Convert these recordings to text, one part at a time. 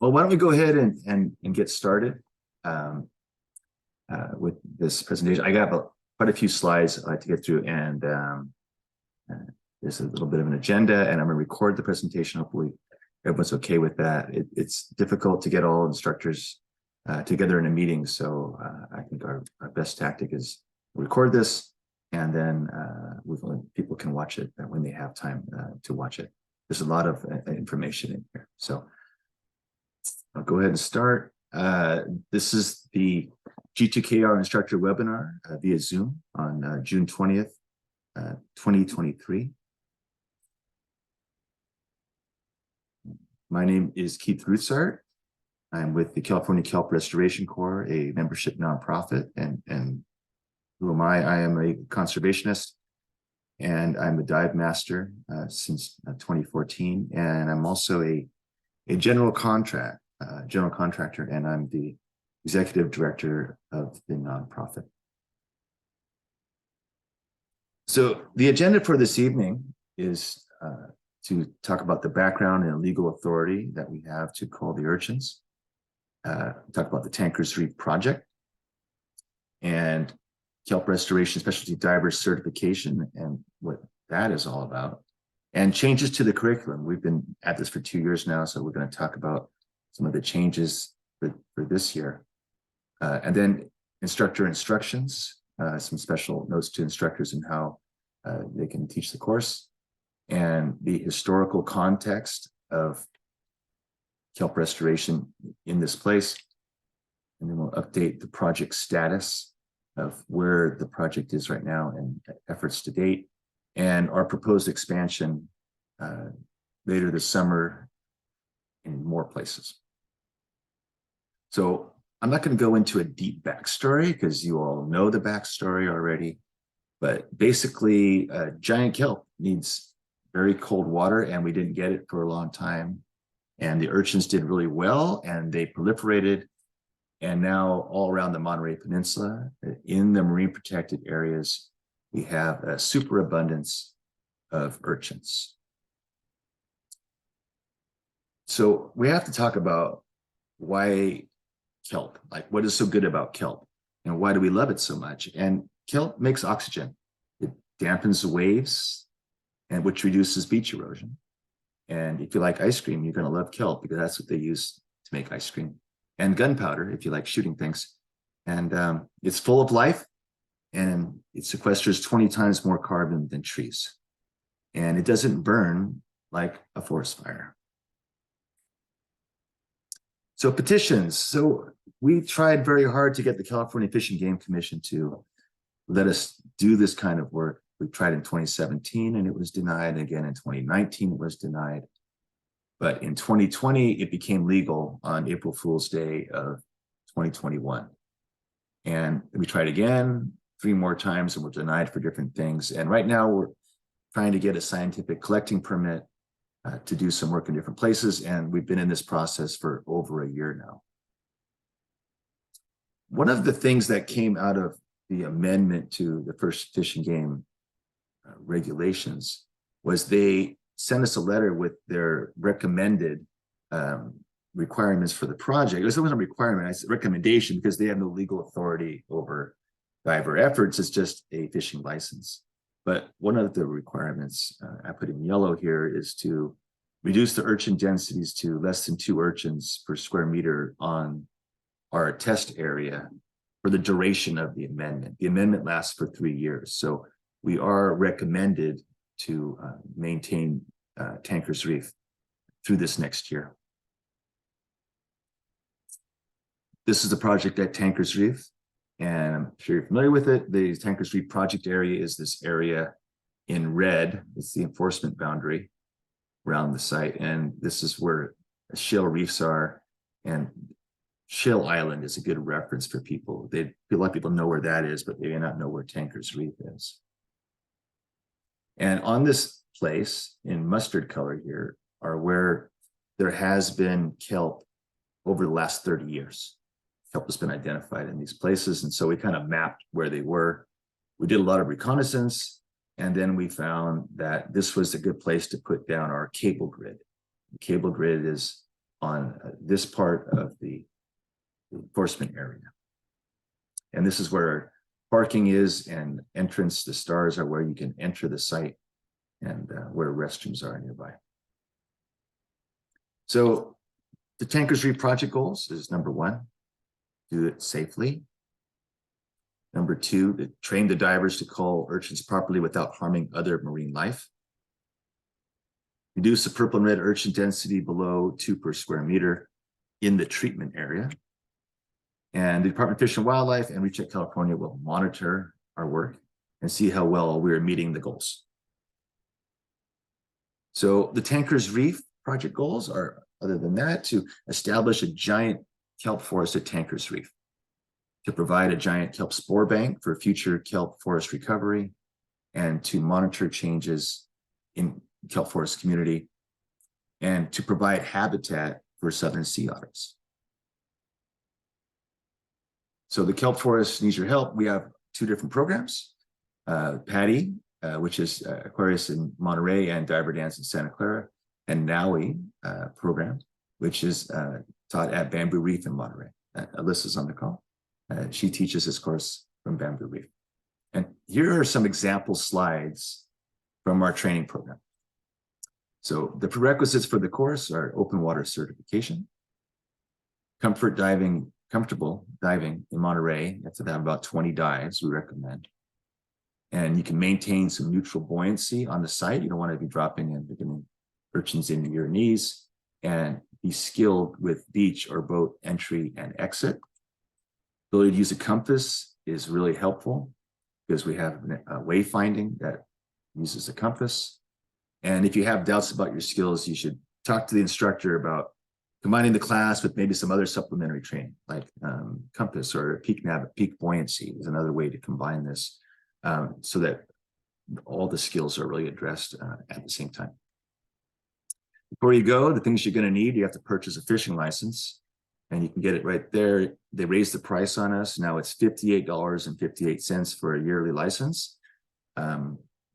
Well, why don't we go ahead and get started with this presentation. I got quite a few slides I'd like to get through, and there's a little bit of an agenda, and I'm going to record the presentation. Hopefully everyone's okay with that. It's difficult to get all instructors together in a meeting, so I think our best tactic is record this, and then people can watch it when they have time to watch it. There's a lot of information in here, so I'll go ahead and start. This is the G2KR Instructor Webinar via Zoom on June 20th, 2023. My name is Keith Rootsaert. I'm with the California Kelp Restoration Corps, a membership nonprofit. And who am I? I am a conservationist, and I'm a dive master since 2014. And I'm also a general contractor, and I'm the executive director of the nonprofit. So the agenda for this evening is to talk about the background and legal authority that we have to call the urchins, talk about the Tankers Reef project, and kelp restoration specialty diver certification and what that is all about, and changes to the curriculum. We've been at this for 2 years now, so we're going to talk about some of the changes for this year. And then instructor instructions, some special notes to instructors and how they can teach the course, and the historical context of kelp restoration in this place. And then we'll update the project status of where the project is right now and efforts to date, and our proposed expansion later this summer in more places. So I'm not going to go into a deep backstory because you all know the backstory already, but basically giant kelp needs very cold water, and we didn't get it for a long time. And the urchins did really well, and they proliferated. And now all around the Monterey Peninsula, in the marine protected areas, we have a superabundance of urchins. So we have to talk about why kelp, like what is so good about kelp, and why do we love it so much? And kelp makes oxygen. It dampens the waves, and which reduces beach erosion. And if you like ice cream, you're going to love kelp because that's what they use to make ice cream. And gunpowder, if you like shooting things. And it's full of life, and it sequesters 20 times more carbon than trees. And it doesn't burn like a forest fire. So petitions. So we tried very hard to get the California Fish and Game Commission to let us do this kind of work. We tried in 2017 and it was denied. Again, in 2019, it was denied. But in 2020, it became legal on April Fool's Day of 2021. And we tried again 3 more times and were denied for different things. And right now we're trying to get a scientific collecting permit to do some work in different places. And we've been in this process for over a year now. One of the things that came out of the amendment to the first Fish and Game regulations was they sent us a letter with their recommended requirements for the project. It wasn't a requirement, it's a recommendation, because they have no legal authority over diver efforts. It's just a fishing license. But one of the requirements I put in yellow here is to reduce the urchin densities to less than 2 urchins per square meter on our test area for the duration of the amendment. The amendment lasts for 3 years. So we are recommended to maintain Tankers Reef through this next year. This is the project at Tankers Reef, and I'm sure you're familiar with it. The Tankers Reef project area is this area in red. It's the enforcement boundary around the site, and this is where shale reefs are, and Shale Island is a good reference for people. A lot of people know where that is, but they may not know where Tankers Reef is. And on this place in mustard color here are where there has been kelp over the last 30 years. Kelp has been identified in these places. And so we kind of mapped where they were. We did a lot of reconnaissance, and then we found that this was a good place to put down our cable grid. The cable grid is on this part of the enforcement area. And this is where parking is, and entrance, the stars are where you can enter the site, and where restrooms are nearby. So the Tankers Reef project goals is number 1, do it safely. Number 2, to train the divers to cull urchins properly without harming other marine life. Reduce the purple and red urchin density below 2 per square meter in the treatment area. And the Department of Fish and Wildlife and Reef California will monitor our work and see how well we're meeting the goals. So the Tankers Reef project goals are, other than that, to establish a giant kelp forest at Tankers Reef, to provide a giant kelp spore bank for future kelp forest recovery, and to monitor changes in kelp forest community, and to provide habitat for southern sea otters. So the kelp forest needs your help. We have 2 different programs, PADI, which is Aquarius in Monterey and Diver Dance in Santa Clara, and NAUI program, which is taught at Bamboo Reef in Monterey. Alyssa's on the call. She teaches this course from Bamboo Reef. And here are some example slides from our training program. So the prerequisites for the course are open water certification, comfortable diving in Monterey. You have to have about 20 dives, we recommend. And you can maintain some neutral buoyancy on the site. You don't want to be dropping and getting urchins into your knees, and be skilled with beach or boat entry and exit. Ability to use a compass is really helpful because we have wayfinding that uses a compass. And if you have doubts about your skills, you should talk to the instructor about combining the class with maybe some other supplementary training, like compass or peak buoyancy is another way to combine this, so that all the skills are really addressed at the same time. Before you go, the things you're going to need, you have to purchase a fishing license, and you can get it right there. They raised the price on us. Now it's $58.58 for a yearly license.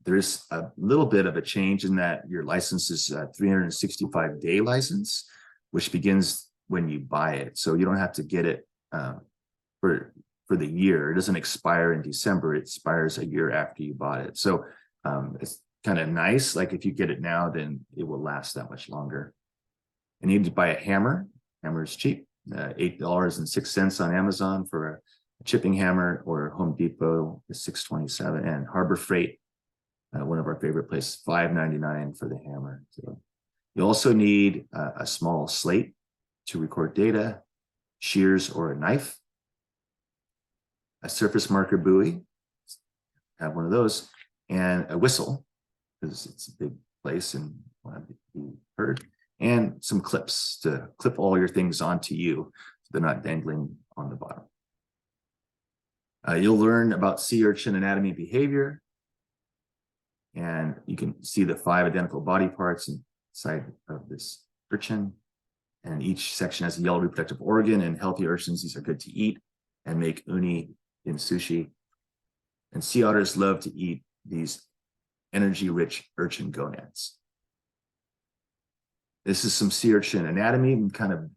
There's a little bit of a change in that your license is a 365-day license, which begins when you buy it. So you don't have to get it for the year. It doesn't expire in December. It expires a year after you bought it. So it's kind of nice. Like if you get it now, then it will last that much longer. And you need to buy a hammer. Hammer is cheap, $8.06 on Amazon for a chipping hammer, or Home Depot is $6.27, and Harbor Freight, one of our favorite places, $5.99 for the hammer. So you also need a small slate to record data, shears or a knife, a surface marker buoy, have one of those, and a whistle, because it's a big place and want to be heard, and some clips to clip all your things onto you so they're not dangling on the bottom. You'll learn about sea urchin anatomy and behavior, and you can see the 5 identical body parts inside of this urchin, and each section has a yellow reproductive organ. And healthy urchins, these are good to eat and make uni in sushi. And sea otters love to eat these energy-rich urchin gonads. This is some sea urchin anatomy, and kind of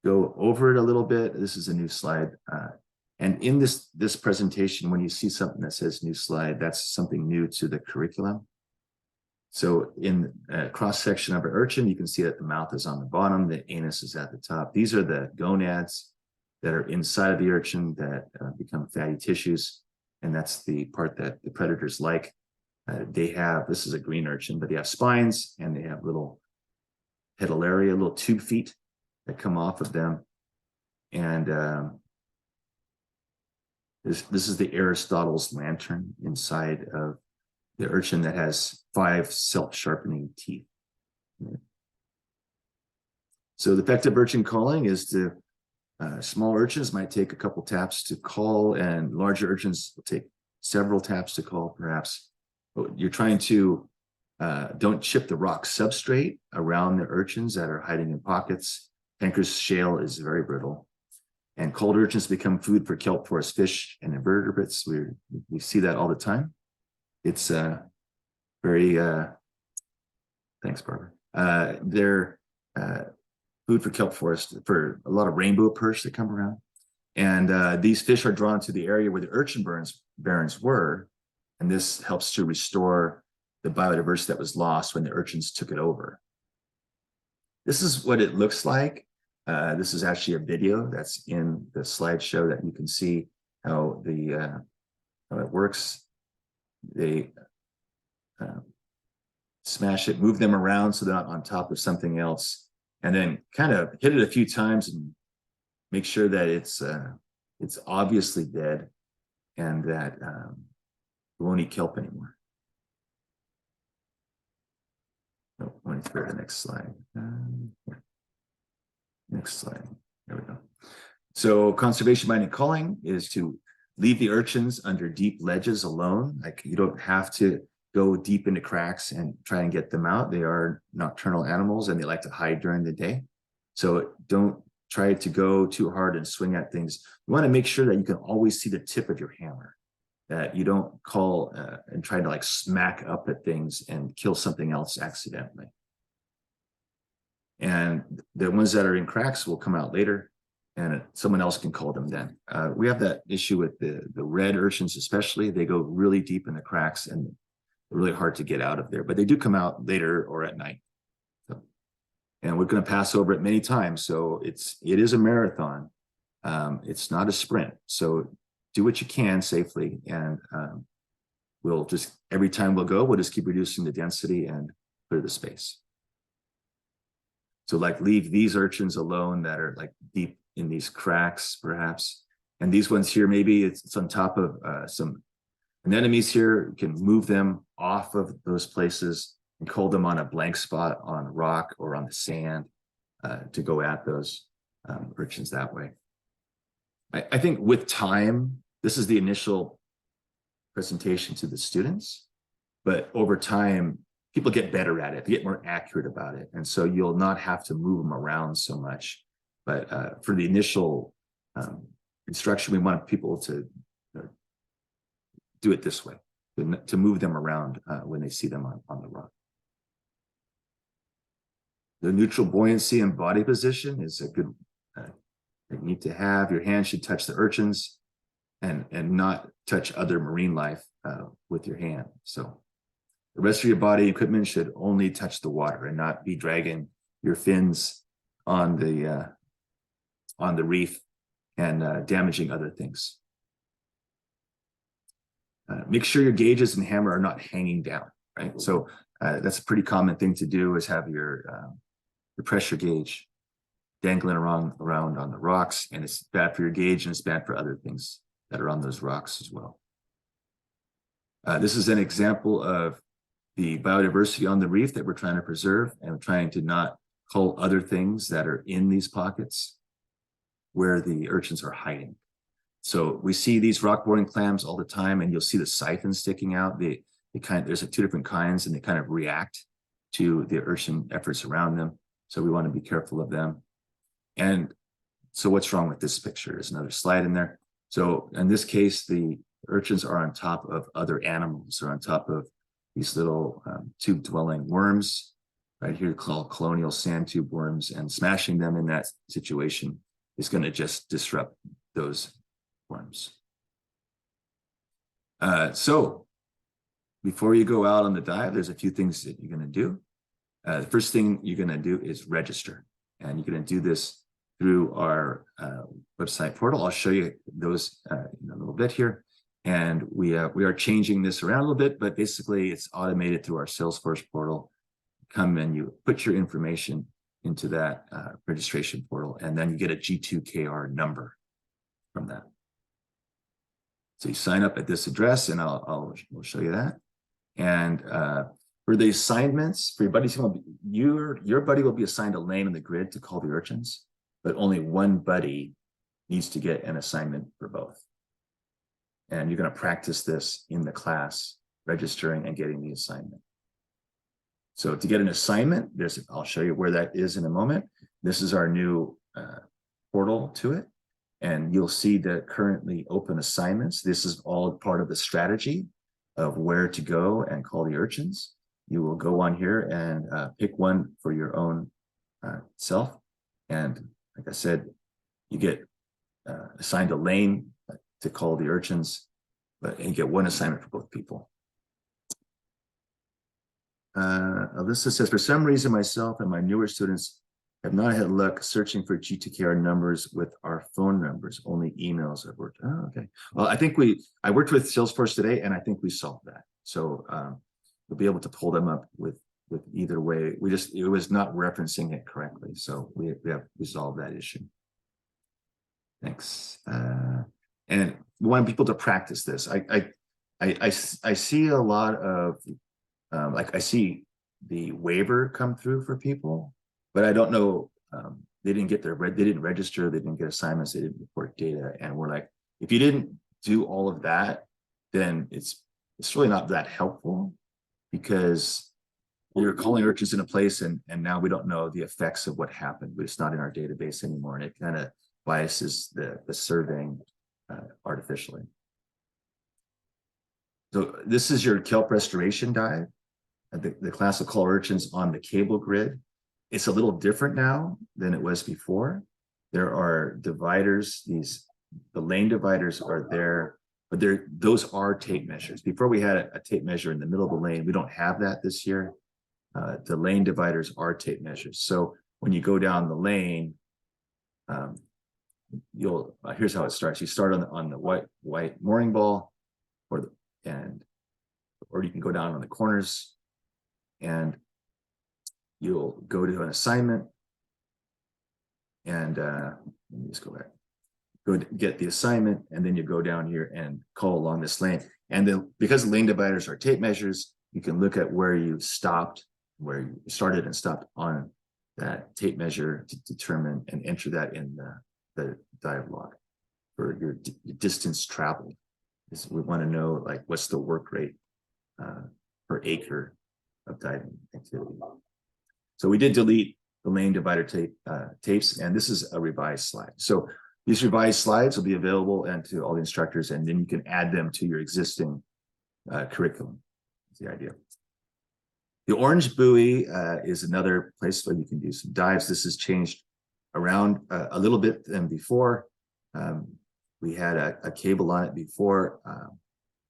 go over it a little bit. This is a new slide. And in this presentation, when you see something that says new slide, that's something new to the curriculum. So in a cross-section of an urchin, you can see that the mouth is on the bottom, the anus is at the top. These are the gonads that are inside of the urchin that become fatty tissues. And that's the part that the predators like. They have, this is a green urchin, but they have spines, and they have little pedullaria, little tube feet that come off of them. And this is the Aristotle's lantern inside of the urchin that has 5 self-sharpening teeth. So the effective urchin culling is to, small urchins might take a couple taps to cull, and larger urchins will take several taps to cull, perhaps. But you're trying to, don't chip the rock substrate around the urchins that are hiding in pockets. Tankers shale is very brittle. And cold urchins become food for kelp forest fish and invertebrates. We see that all the time. It's very, thanks, Barbara. They're food for kelp forest for a lot of rainbow perch that come around. And these fish are drawn to the area where the urchin barrens were, and this helps to restore the biodiversity that was lost when the urchins took it over. This is what it looks like. This is actually a video that's in the slideshow that you can see how how it works. They smash it, move them around so they're not on top of something else, and then kind of hit it a few times and make sure that it's obviously dead and that it won't eat kelp anymore. Oh, let me throw the next slide. Next slide. There we go. So conservation-minded culling is to leave the urchins under deep ledges alone. Like, you don't have to go deep into cracks and try and get them out. They are nocturnal animals and they like to hide during the day. So don't try to go too hard and swing at things. You want to make sure that you can always see the tip of your hammer, that you don't call and try to like smack up at things and kill something else accidentally. And the ones that are in cracks will come out later and someone else can call them then. We have that issue with the red urchins especially. They go really deep in the cracks and they're really hard to get out of there, but they do come out later or at night. So, and we're going to pass over it many times. So it is a marathon. It's not a sprint. So do what you can safely, and we'll just, every time we'll just keep reducing the density and clear the space. So like leave these urchins alone that are like deep in these cracks perhaps. And these ones here, maybe it's on top of some anemones here. You can move them off of those places and cull them on a blank spot on rock or on the sand to go at those urchins that way. I think with time, this is the initial presentation to the students, but over time, people get better at it, they get more accurate about it. And so you'll not have to move them around so much. But for the initial instruction, we want people to do it this way, to move them around when they see them on the rock. The neutral buoyancy and body position is a good technique to have. Your hand should touch the urchins and not touch other marine life with your hand. So the rest of your body equipment should only touch the water and not be dragging your fins on the reef and damaging other things. Make sure your gauges and hammer are not hanging down, right? So that's a pretty common thing to do, is have your pressure gauge dangling around on the rocks, and it's bad for your gauge and it's bad for other things that are on those rocks as well. This is an example of the biodiversity on the reef that we're trying to preserve, and we're trying to not cull other things that are in these pockets where the urchins are hiding. So we see these rock boring clams all the time, and you'll see the siphons sticking out. There's two different kinds, and they kind of react to the urchin efforts around them. So we want to be careful of them. And so what's wrong with this picture? There's another slide in there. So in this case, the urchins are on top of other animals. They're on top of these little tube-dwelling worms, right here called colonial sand tube worms, and smashing them in that situation is going to just disrupt those worms. So before you go out on the dive, there's a few things that you're going to do. The first thing you're going to do is register, and you're going to do this through our website portal. I'll show you those in a little bit here. And we are changing this around a little bit, but basically it's automated through our Salesforce portal. Come and you put your information into that registration portal, and then you get a G2KR number from that. So you sign up at this address, and we'll show you that. And for the assignments, for your buddies, your buddy will be assigned a lane in the grid to call the urchins, but only one buddy needs to get an assignment for both. And you're going to practice this in the class, registering and getting the assignment. So to get an assignment, I'll show you where that is in a moment. This is our new portal to it. And you'll see the currently open assignments. This is all part of the strategy of where to go and call the urchins. You will go on here and pick one for your own self. And like I said, you get assigned a lane to call the urchins, but you get one assignment for both people. Alyssa says, for some reason, myself and my newer students have not had luck searching for G2KR numbers with our phone numbers. Only emails have worked. Oh, okay. Well, I worked with Salesforce today, and I think we solved that. So we'll be able to pull them up with either way. It was not referencing it correctly. So we have resolved that issue. Thanks. And we want people to practice this. I see a lot of like I see the waiver come through for people, but I don't know, they didn't register, they didn't get assignments, they didn't report data. And we're like, if you didn't do all of that, then it's really not that helpful, because you're calling urchins in a place and now we don't know the effects of what happened, but it's not in our database anymore. And it kind of biases the surveying artificially. So this is your kelp restoration dive. The class of call urchins on the cable grid. It's a little different now than it was before. There are dividers, the lane dividers are there, but those are tape measures. Before we had a tape measure in the middle of the lane. We don't have that this year. The lane dividers are tape measures. So when you go down the lane, here's how it starts. You start on the white mooring ball, or you can go down on the corners, and you'll go to an assignment, and let me just go back. Go get the assignment, and then you go down here and call along this lane. And then because the lane dividers are tape measures, you can look at where you stopped, where you started and stopped on that tape measure to determine and enter that in the dive log for your distance traveled. We want to know, like, what's the work rate per acre of diving activity. So we did delete the lane divider tapes, and this is a revised slide. So these revised slides will be available and to all the instructors, and then you can add them to your existing curriculum. That's the idea. The orange buoy is another place where you can do some dives. This has changed around a little bit than before. We had a cable on it before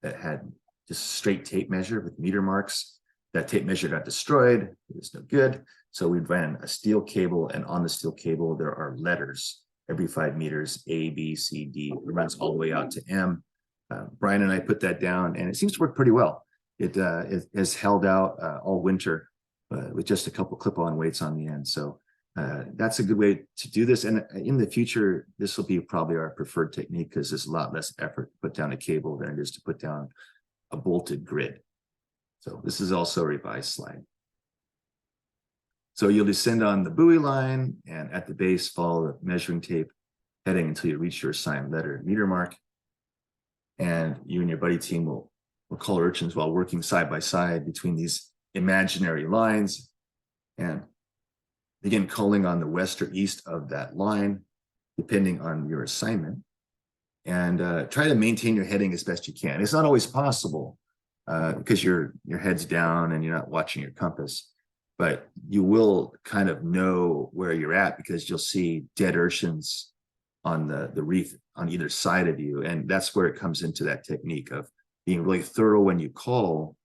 that had just straight tape measure with meter marks. That tape measure got destroyed. It was no good. So we ran a steel cable, and on the steel cable, there are letters every 5 meters, A, B, C, D. It runs all the way out to M. Brian and I put that down, and it seems to work pretty well. It has held out all winter with just a couple clip-on weights on the end. So that's a good way to do this. And in the future, this will be probably our preferred technique, because there's a lot less effort to put down a cable than it is to put down a bolted grid. So this is also a revised slide. So you'll descend on the buoy line, and at the base, follow the measuring tape heading until you reach your assigned letter meter mark. And you and your buddy team will call urchins while working side by side between these imaginary lines, and begin calling on the west or east of that line, depending on your assignment. And try to maintain your heading as best you can. It's not always possible because your head's down and you're not watching your compass, but you will kind of know where you're at, because you'll see dead urchins on the reef on either side of you. And that's where it comes into that technique of being really thorough when you call,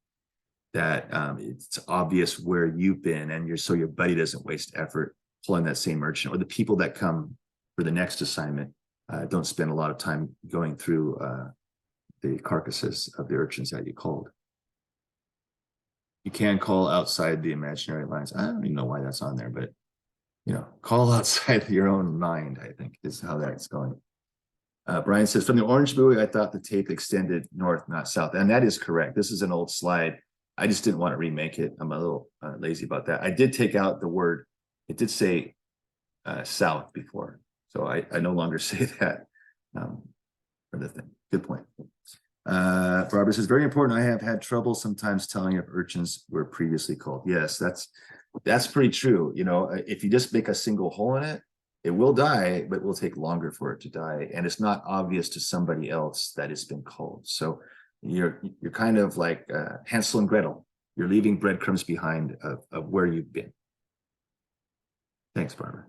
that it's obvious where you've been, and so your buddy doesn't waste effort pulling that same urchin, or the people that come for the next assignment don't spend a lot of time going through the carcasses of the urchins that you called. You can call outside the imaginary lines. I don't even know why that's on there, but call outside your own mind, I think, is how that's going. Brian says, from the orange buoy, I thought the tape extended north, not south. And that is correct. This is an old slide. I just didn't want to remake it. I'm a little lazy about that. I did take out the word. It did say south before. So I no longer say that for the thing. Good point. Barbara says, very important. I have had trouble sometimes telling if urchins were previously called. Yes, that's pretty true. If you just make a single hole in it, it will die, but it will take longer for it to die. And it's not obvious to somebody else that it's been called. So you're kind of like Hansel and Gretel. You're leaving breadcrumbs behind of where you've been. Thanks, Barbara.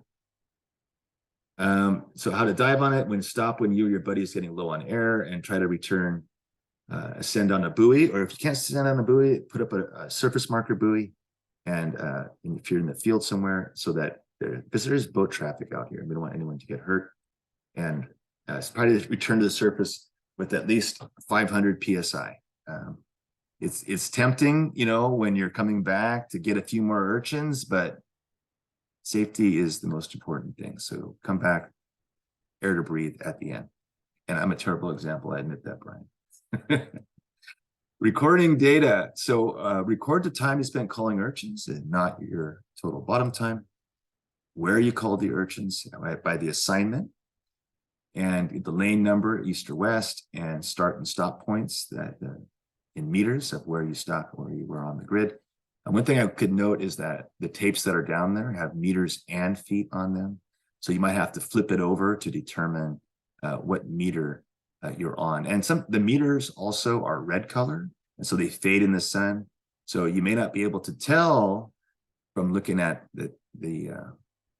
So how to dive on it: when stop when you or your buddy is getting low on air, and try to return, ascend on a buoy, or if you can't ascend on a buoy, put up a surface marker buoy, and if you're in the field somewhere, so that because there is boat traffic out here, we don't want anyone to get hurt, and try to return to the surface with at least 500 psi. It's tempting, you know, when you're coming back to get a few more urchins, but safety is the most important thing. So come back, air to breathe at the end. And I'm a terrible example, I admit that, Brian. Recording data. So record the time you spent calling urchins and not your total bottom time. Where you called the urchins, by the assignment, and the lane number, east or west, and start and stop points that in meters of where you stopped, where you were on the grid. And one thing I could note is that the tapes that are down there have meters and feet on them. So you might have to flip it over to determine what meter you're on. And the meters also are red color, and so they fade in the sun. So you may not be able to tell from looking at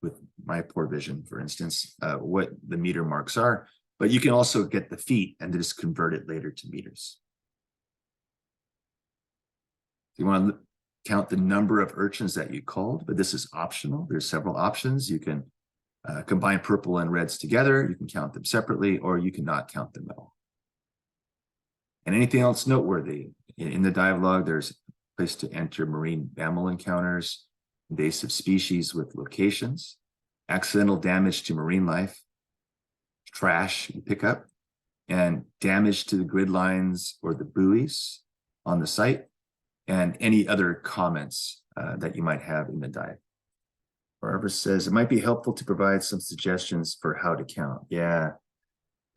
with my poor vision, for instance, what the meter marks are, but you can also get the feet and just convert it later to meters. You want to count the number of urchins that you called, but this is optional. There's several options. You can combine purple and reds together. You can count them separately, or you cannot count them at all. And anything else noteworthy? In the dive log, there's a place to enter marine mammal encounters, invasive species with locations, accidental damage to marine life, trash you pick up, and damage to the grid lines or the buoys on the site, and any other comments that you might have in the dive. Barbara says, it might be helpful to provide some suggestions for how to count. Yeah,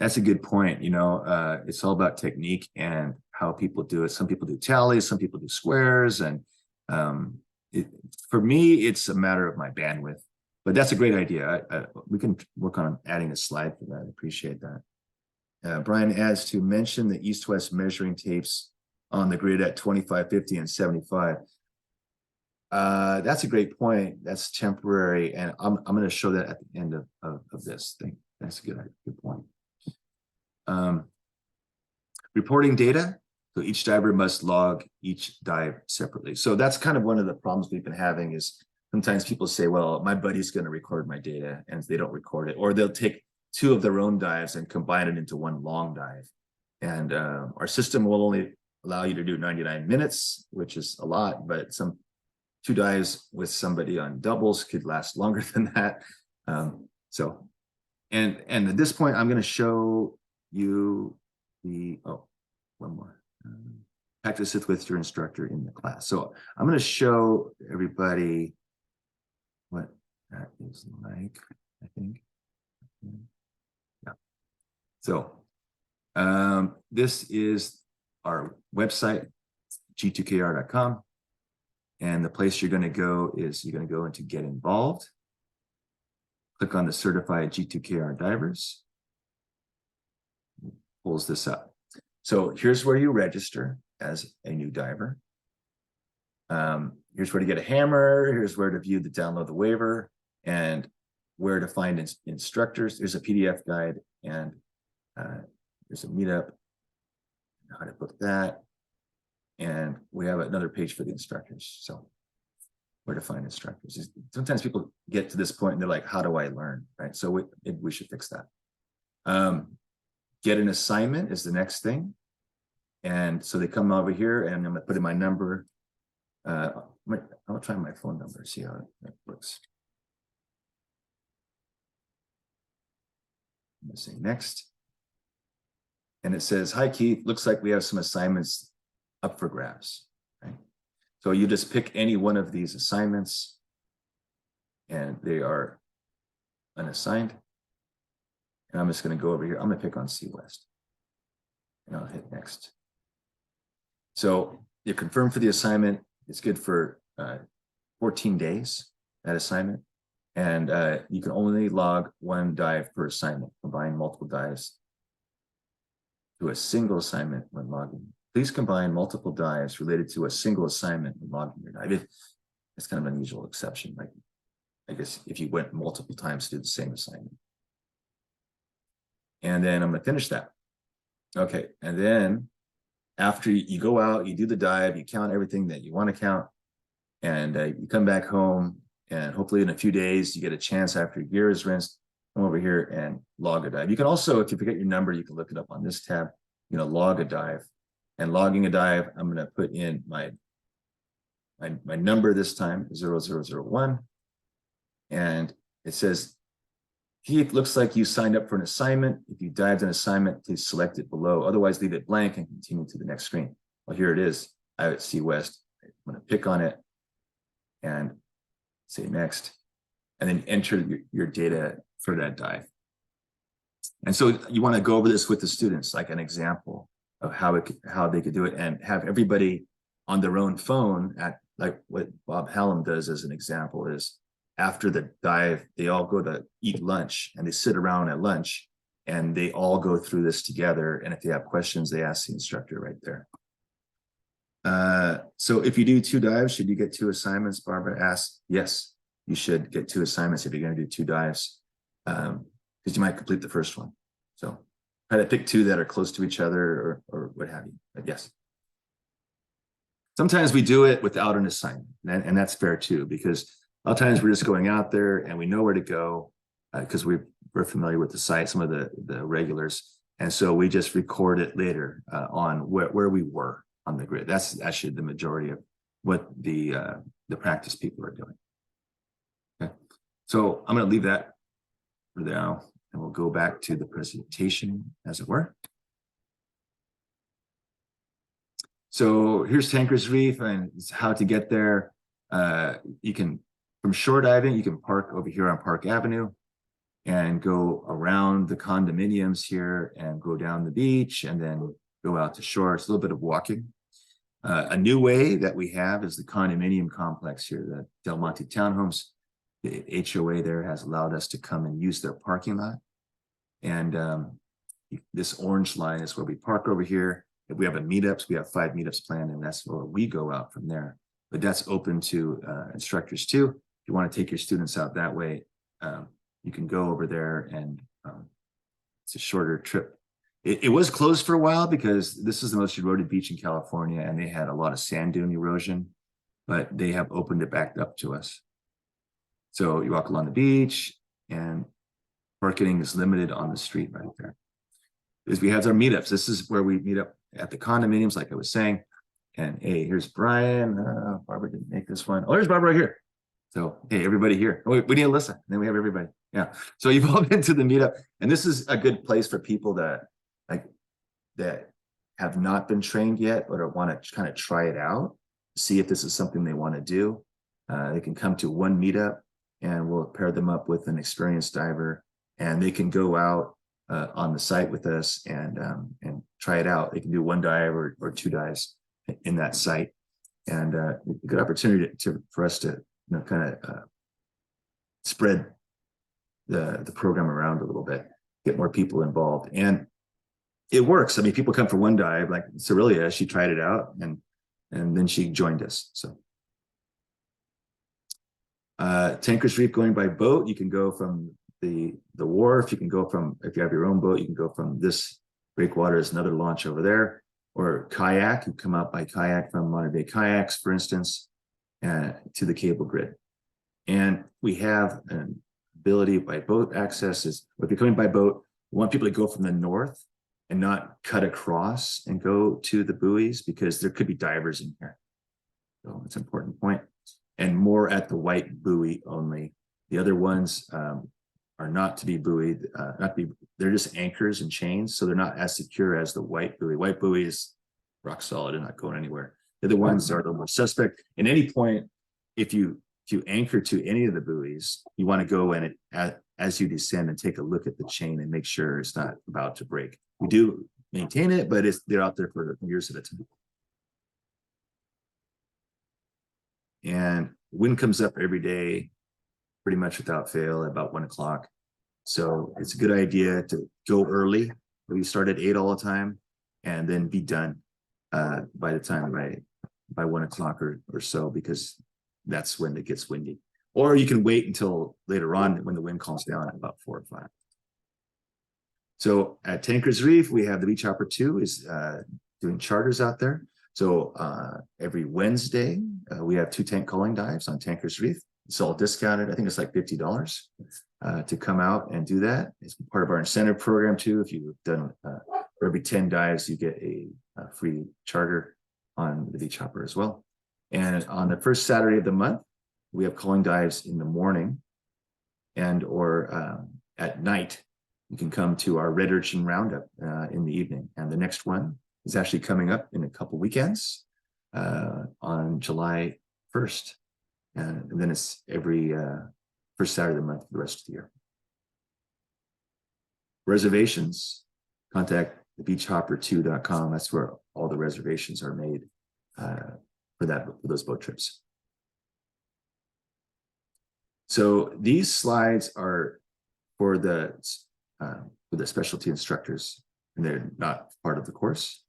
that's a good point. You know, it's all about technique and how people do it. Some people do tallies, some people do squares. And for me, it's a matter of my bandwidth. But that's a great idea. We can work on adding a slide for that. I appreciate that. Brian adds to mention the east-west measuring tapes on the grid at 25, 50, and 75. That's a great point. That's temporary, and I'm going to show that at the end of this thing. That's a good point. Reporting data. So each diver must log each dive separately. So that's kind of one of the problems we've been having is sometimes people say, well, my buddy's going to record my data, and they don't record it, or they'll take two of their own dives and combine it into one long dive. And our system will only allow you to do 99 minutes, which is a lot, but some two dives with somebody on doubles could last longer than that. And at this point, I'm going to show you one more. Practice it with your instructor in the class. So I'm going to show everybody what that is like, I think. Yeah. So this is our website, G2KR.com. And the place you're going to go is you're going to go into Get Involved. Click on the Certified G2KR Divers. Pulls this up. So here's where you register as a new diver. Here's where to get a hammer. Here's where to view the download the waiver, and where to find instructors. There's a PDF guide, and there's a meetup, how to book that. And we have another page for the instructors. So where to find instructors. Sometimes people get to this point and they're like, how do I learn? Right. So we should fix that. Get an assignment is the next thing. And so they come over here, and I'm going to put in my number. I'll try my phone number, see how that works. I'm going to say next. And it says, hi, Keith, looks like we have some assignments up for grabs. Right? So you just pick any one of these assignments, and they are unassigned. And I'm just going to go over here. I'm going to pick on Sea West, and I'll hit next. So you're confirmed for the assignment. It's good for 14 days, that assignment. And you can only log one dive per assignment. Combine multiple dives to a single assignment when logging. Please combine multiple dives related to a single assignment when logging your dive. It's kind of an unusual exception. Like, I guess if you went multiple times to do the same assignment. And then I'm going to finish that. Okay. And then after you go out, you do the dive, you count everything that you want to count, and you come back home, and hopefully in a few days, you get a chance after your gear is rinsed, come over here and log a dive. You can also, if you forget your number, you can look it up on this tab, log a dive. And logging a dive, I'm going to put in my number this time, 0001. And it says, it looks like you signed up for an assignment. If you dived an assignment, please select it below. Otherwise, leave it blank and continue to the next screen. Well, here it is. I at Sea West. I'm going to pick on it and say next, and then enter your data for that dive. And so you want to go over this with the students, like an example of how they could do it, and have everybody on their own phone at, like what Bob Hallam does as an example is, after the dive, they all go to eat lunch, and they sit around at lunch, and they all go through this together. And if they have questions, they ask the instructor right there. So if you do 2 dives, should you get 2 assignments? Barbara asks. Yes, you should get 2 assignments if you're going to do 2 dives, because you might complete the first one. So try to pick 2 that are close to each other, or what have you. But yes. Sometimes we do it without an assignment, and that's fair too, because a lot of times we're just going out there and we know where to go, because we're familiar with the site, some of the regulars. And so we just record it later on where we were on the grid. That's actually the majority of what the practice people are doing. Okay, so I'm going to leave that for now, and we'll go back to the presentation, as it were. So here's Tankers Reef and how to get there. You can, from shore diving, you can park over here on Park Avenue and go around the condominiums here and go down the beach and then go out to shore. It's a little bit of walking. A new way that we have is the condominium complex here, the Del Monte Townhomes. The HOA there has allowed us to come and use their parking lot. And this orange line is where we park over here. If we have meetups, we have 5 meetups planned, and that's where we go out from there. But that's open to instructors too. If you want to take your students out that way, you can go over there, and it's a shorter trip. It was closed for a while because this is the most eroded beach in California, and they had a lot of sand dune erosion, but they have opened it back up to us. So you walk along the beach, and parking is limited on the street right there. Because we have our meetups. This is where we meet up at the condominiums, like I was saying. And hey, here's Brian. Barbara didn't make this one. Oh, there's Barbara right here. So hey, everybody here. Oh, we need Alyssa. And then we have everybody. Yeah. So you've all been to the meetup, and this is a good place for people that have not been trained yet, or want to kind of try it out, see if this is something they want to do. They can come to one meetup, and we'll pair them up with an experienced diver, and they can go out on the site with us and try it out. They can do 1 dive or 2 dives in that site, and a good opportunity for us to kind of spread the program around a little bit, get more people involved. And it works. I mean, people come for 1 dive, like Cerelia, she tried it out, and then she joined us. So Tankers Reef, going by boat, you can go from the wharf. You can go from, if you have your own boat, you can go from this breakwater, is another launch over there, or kayak. You come out by kayak from Monterey Bay Kayaks, for instance, to the cable grid. And we have an ability by boat access. If you're coming by boat, we want people to go from the north and not cut across and go to the buoys, because there could be divers in here. So it's an important point. And more at the white buoy only. The other ones are not to be buoyed, they're just anchors and chains, so they're not as secure as the white buoy. White buoy is rock solid and not going anywhere. The other ones are a little more suspect. At any point, if you anchor to any of the buoys, you want to go in it as you descend and take a look at the chain and make sure it's not about to break. We do maintain it, but they're out there for years at a time. And wind comes up every day, pretty much without fail, at about 1 o'clock. So it's a good idea to go early. We start at 8 all the time, and then be done by the time by 1 o'clock or so, because that's when it gets windy. Or you can wait until later on when the wind calms down at about 4 or 5. So at Tankers Reef, we have the Beach Hopper 2 is doing charters out there. So every Wednesday, we have 2 tank calling dives on Tankers Reef. It's all discounted. I think it's like $50 to come out and do that. It's part of our incentive program too. If you've done for every 10 dives, you get a free charter on the Beach Hopper as well. And on the first Saturday of the month, we have calling dives in the morning and or at night. You can come to our red urchin roundup in the evening. And the next one is actually coming up in a couple weekends on July 1st. And then it's every first Saturday of the month for the rest of the year. Reservations, contact thebeachhopper2.com. That's where all the reservations are made for those boat trips. So these slides are for the specialty instructors, and they're not part of the course.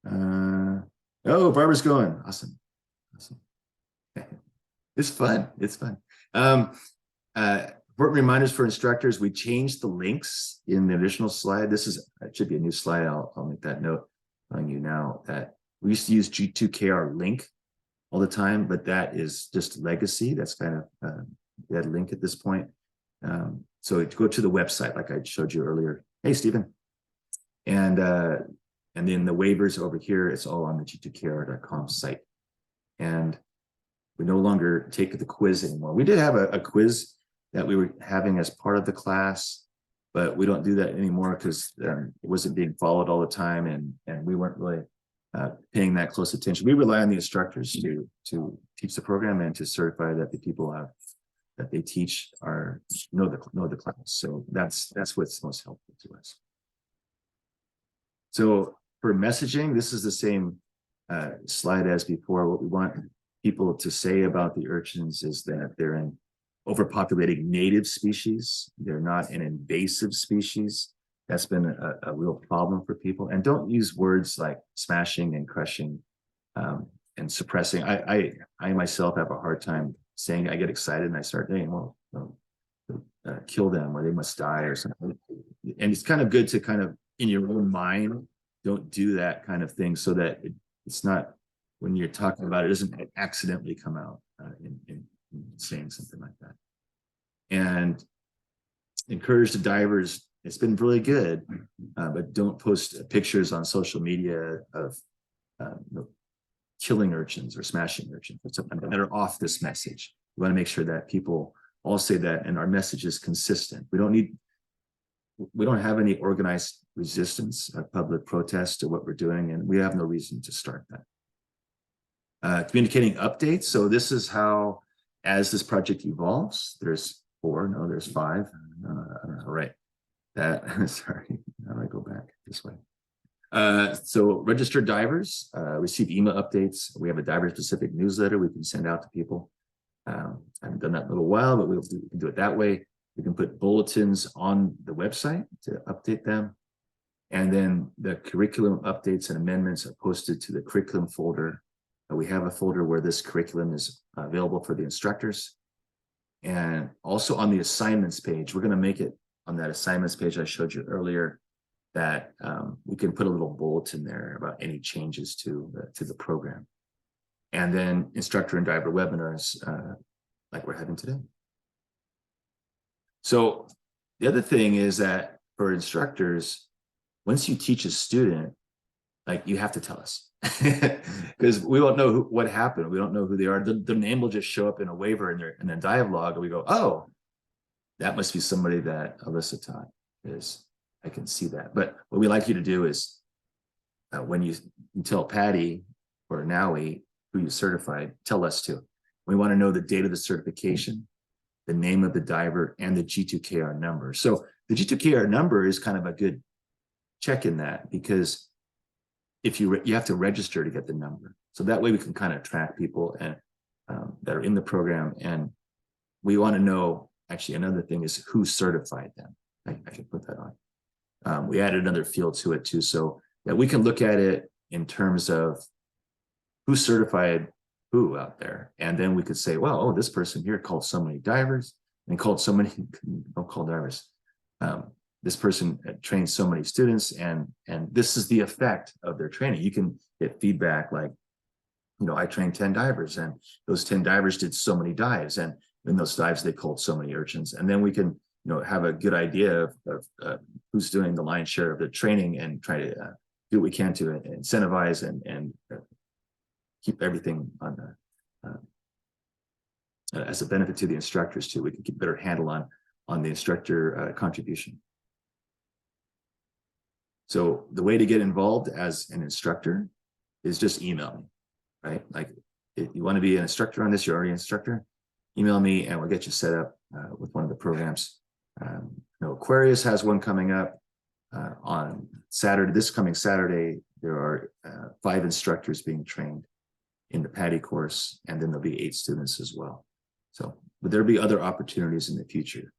Oh, Barbara's going. Awesome. It's fun. It's fun. Important reminders for instructors. We changed the links in the additional slide. It should be a new slide. I'll make that note telling you now that we used to use G2KR link all the time, but that is just legacy. That's kind of that link at this point. So go to the website, like I showed you earlier. Hey, Stephen. And then the waivers over here, it's all on the G2KR.com site. And we no longer take the quiz anymore. We did have a quiz that we were having as part of the class, but we don't do that anymore because it wasn't being followed all the time, and we weren't really paying that close attention. We rely on the instructors to teach the program and to certify that the people that they teach know the class. So that's what's most helpful to us. So for messaging, this is the same slide as before. What we want people to say about the urchins is that they're an overpopulating native species. They're not an invasive species. That's been a real problem for people. And don't use words like smashing and crushing and suppressing. I myself have a hard time saying. I get excited and I start saying, well, kill them or they must die or something. And it's kind of good to kind of in your own mind, don't do that kind of thing so that it's not, when you're talking about it, doesn't accidentally come out in saying something like that. And encourage the divers. It's been really good, but don't post pictures on social media of killing urchins or smashing urchins or something that are off this message. We want to make sure that people all say that, and our message is consistent. We don't have any organized resistance, public protest to what we're doing, and we have no reason to start that. Communicating updates. So this is how, as this project evolves, there's 5. I don't know, right. Sorry, how do I go back this way? So registered divers receive email updates. We have a diver-specific newsletter we can send out to people. I haven't done that in a little while, but we can do it that way. We can put bulletins on the website to update them. And then the curriculum updates and amendments are posted to the curriculum folder. We have a folder where this curriculum is available for the instructors. And also on the assignments page, we're going to make it on that assignments page I showed you earlier, that we can put a little bulletin there about any changes to the program. And then instructor and diver webinars like we're having today. So the other thing is that for instructors, once you teach a student, like you have to tell us because we won't know what happened. We don't know who they are. The name will just show up in a waiver in their dialogue, and we go, oh, that must be somebody that Alyssa taught. I can see that. But what we like you to do is when you tell Patty or Nowie who you certified, tell us too. We want to know the date of the certification, the name of the diver, and the G2KR number. So the G2KR number is kind of a good check in that, because if you have to register to get the number. So that way we can kind of track people and that are in the program. And we want to know, actually, another thing is who certified them. I can put that on. We added another field to it too, so that we can look at it in terms of who certified who out there. And then we could say, well, oh, this person here called so many divers and called so many, don't call divers. this person trains so many students, and this is the effect of their training. You can get feedback like, I trained 10 divers, and those 10 divers did so many dives, and in those dives they culled so many urchins. And then we can have a good idea of who's doing the lion's share of the training, and try to do what we can to incentivize and keep everything on as a benefit to the instructors too. We can keep a better handle on the instructor contribution. So the way to get involved as an instructor is just email me, right? Like, if you want to be an instructor on this, you're already an instructor, email me and we'll get you set up with one of the programs. Aquarius has one coming up on Saturday. This coming Saturday, there are 5 instructors being trained in the PADI course, and then there'll be 8 students as well. So, but there'll be other opportunities in the future.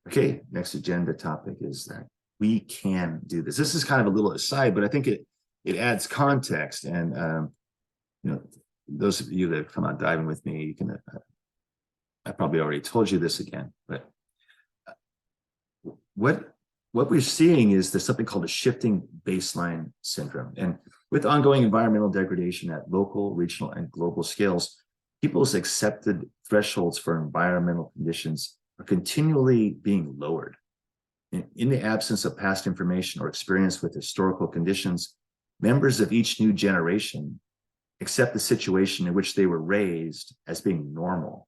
Okay, next agenda topic is that we can do this. This is kind of a little aside, but I think it adds context. And those of you that have come out diving with me, you can. I probably already told you this again, but what we're seeing is there's something called a shifting baseline syndrome. And with ongoing environmental degradation at local, regional, and global scales, people's accepted thresholds for environmental conditions are continually being lowered. In the absence of past information or experience with historical conditions, members of each new generation accept the situation in which they were raised as being normal.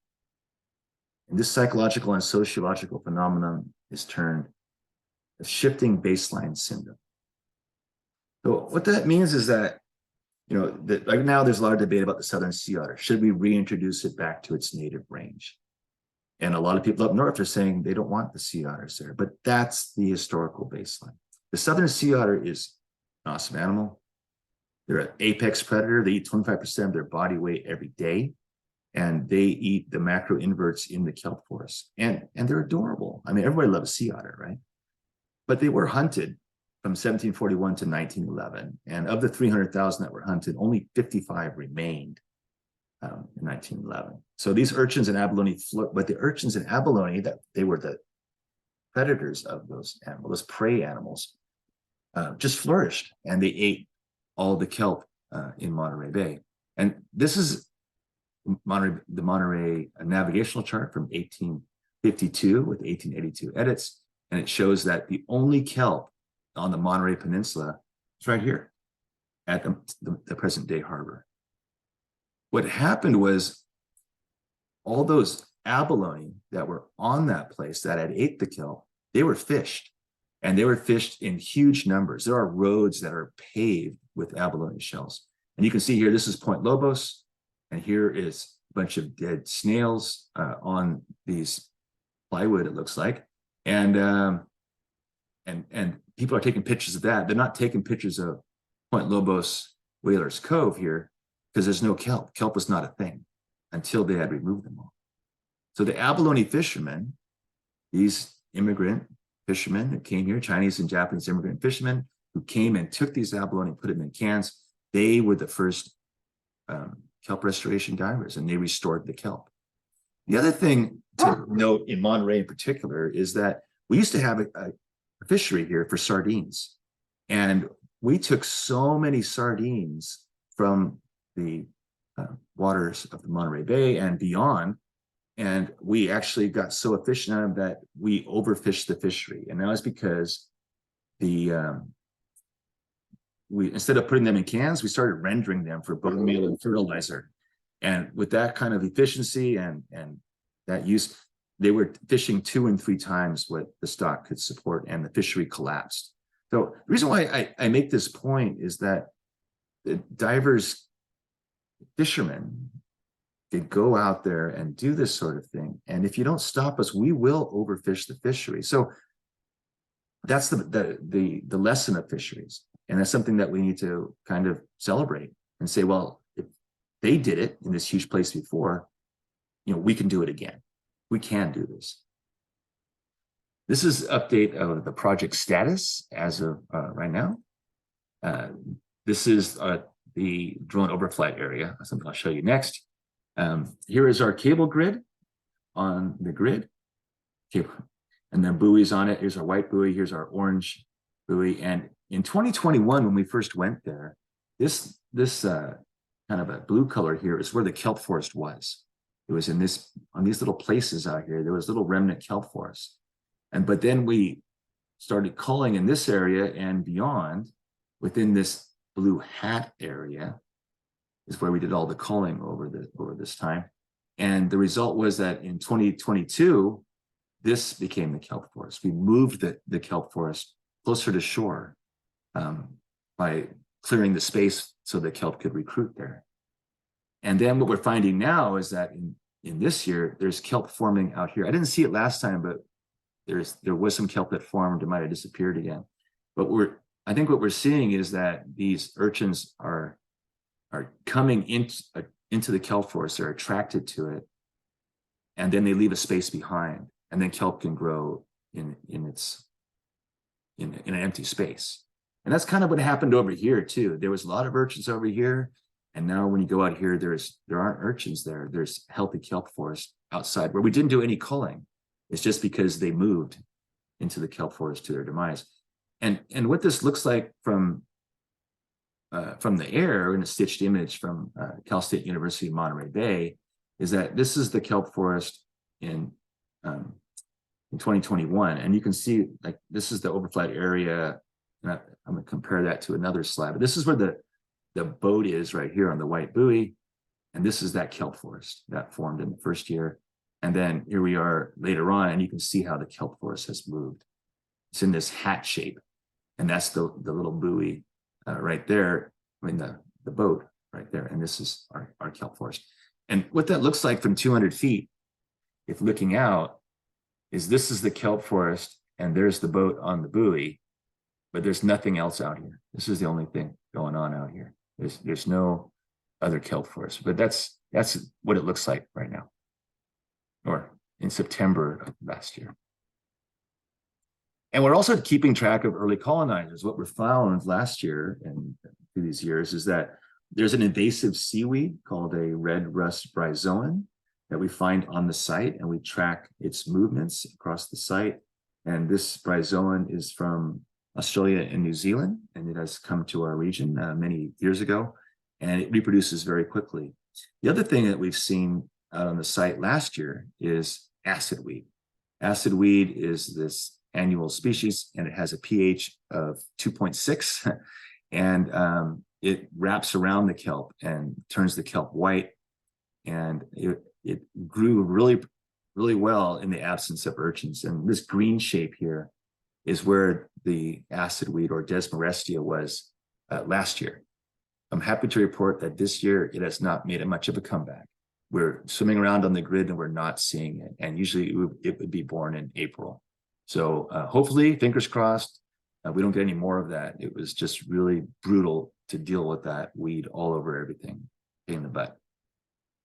And this psychological and sociological phenomenon is termed a shifting baseline syndrome. So what that means is that, right now there's a lot of debate about the southern sea otter. Should we reintroduce it back to its native range? And a lot of people up north are saying they don't want the sea otters there, but that's the historical baseline. The southern sea otter is an awesome animal. They're an apex predator. They eat 25% of their body weight every day, and they eat the macroinverts in the kelp forest. And they're adorable. I mean, everybody loves sea otter, right? But they were hunted from 1741 to 1911. And of the 300,000 that were hunted, only 55 remained in 1911. So these urchins and abalone, but the urchins and abalone, that they were the predators of those animals, those prey animals, just flourished, and they ate all the kelp in Monterey Bay. And this is the Monterey navigational chart from 1852 with 1882 edits, and it shows that the only kelp on the Monterey Peninsula is right here at the present day harbor. What happened was all those abalone that were on that place that had ate the kelp, they were fished, and they were fished in huge numbers. There are roads that are paved with abalone shells. And you can see here, this is Point Lobos, and here is a bunch of dead snails on these plywood, it looks like. And people are taking pictures of that. They're not taking pictures of Point Lobos Whalers Cove here, because there's no kelp. Kelp was not a thing until they had removed them all. So the abalone fishermen, these immigrant fishermen that came here, Chinese and Japanese immigrant fishermen who came and took these abalone and put them in cans, they were the first kelp restoration divers, and they restored the kelp. The other thing to note in Monterey in particular is that we used to have a fishery here for sardines. And we took so many sardines from the waters of the Monterey Bay and beyond, and we actually got so efficient at them that we overfished the fishery. And that was because we instead of putting them in cans, we started rendering them for bone meal and fertilizer. And with that kind of efficiency and that use, they were fishing 2 and 3 times what the stock could support, and the fishery collapsed. So the reason why I make this point is that the divers, fishermen, could go out there and do this sort of thing. And if you don't stop us, we will overfish the fishery. So that's the lesson of fisheries. And that's something that we need to kind of celebrate and say, well, if they did it in this huge place before, we can do it again. We can do this. This is update of the project status as of right now. This is the drone overflight area, something I'll show you next. Here is our cable grid on the grid. Okay, and then buoys on it. Here's our white buoy. Here's our orange buoy. And in 2021, when we first went there, this kind of a blue color here is where the kelp forest was. It was on these little places out here. There was little remnant kelp forest. But then we started culling in this area and beyond, within this blue hat area is where we did all the culling over this time. And the result was that in 2022, this became the kelp forest. We moved the kelp forest closer to shore by clearing the space so the kelp could recruit there. And then what we're finding now is that in this year, there's kelp forming out here. I didn't see it last time, but there was some kelp that formed. It might have disappeared again. But I think what we're seeing is that these urchins are coming into the kelp forest. They're attracted to it, and then they leave a space behind, and then kelp can grow in an empty space. And that's kind of what happened over here too. There was a lot of urchins over here, and now when you go out here, there aren't urchins there. There's healthy kelp forest outside where we didn't do any culling. It's just because they moved into the kelp forest to their demise. And what this looks like from the air in a stitched image from Cal State University Monterey Bay is that this is the kelp forest in 2021, and you can see like this is the overflight area. And I'm going to compare that to another slide, but this is where the boat is right here on the white buoy, and this is that kelp forest that formed in the first year. And then here we are later on, and you can see how the kelp forest has moved. It's in this hat shape, and that's the little buoy right there. I mean the boat right there, and this is our kelp forest. And what that looks like from 200 feet, if looking out, is this is the kelp forest, and there's the boat on the buoy, but there's nothing else out here. This is the only thing going on out here. There's no other kelp forest, but that's what it looks like right now, or in September of last year. And we're also keeping track of early colonizers. What we found last year and through these years is that there's an invasive seaweed called a red rust bryozoan that we find on the site, and we track its movements across the site. And this bryozoan is from Australia and New Zealand, and it has come to our region many years ago, and it reproduces very quickly. The other thing that we've seen out on the site last year is acid weed. Acid weed is this annual species, and it has a pH of 2.6, and it wraps around the kelp and turns the kelp white, and it grew really, really well in the absence of urchins. And this green shape here is where the acid weed or Desmorestia was last year. I'm happy to report that this year it has not made much of a comeback. We're swimming around on the grid and we're not seeing it. And usually it would be born in April. So hopefully, fingers crossed, we don't get any more of that. It was just really brutal to deal with that weed all over everything, pain in the butt.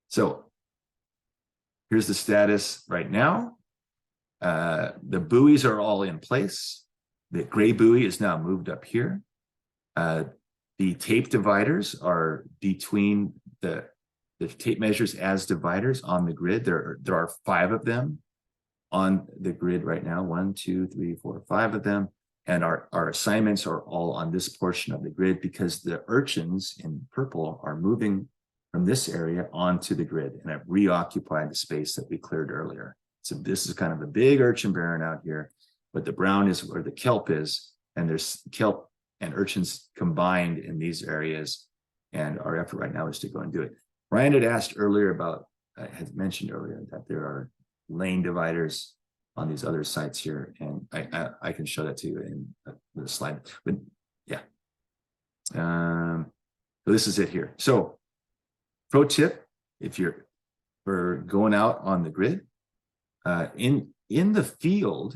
So here's the status right now. The buoys are all in place. The gray buoy is now moved up here. The tape dividers are between the tape measures as dividers on the grid. There are 5 of them on the grid right now. 1, 2, 3, 4, 5 of them. And our assignments are all on this portion of the grid because the urchins in purple are moving from this area onto the grid and have reoccupied the space that we cleared earlier. So this is kind of a big urchin barren out here, but the brown is where the kelp is, and there's kelp and urchins combined in these areas. And our effort right now is to go and do it. Ryan had asked earlier about, had mentioned earlier that there are lane dividers on these other sites here, and I can show that to you in the slide. But yeah, so this is it here. So pro tip, if you're going out on the grid, in the field,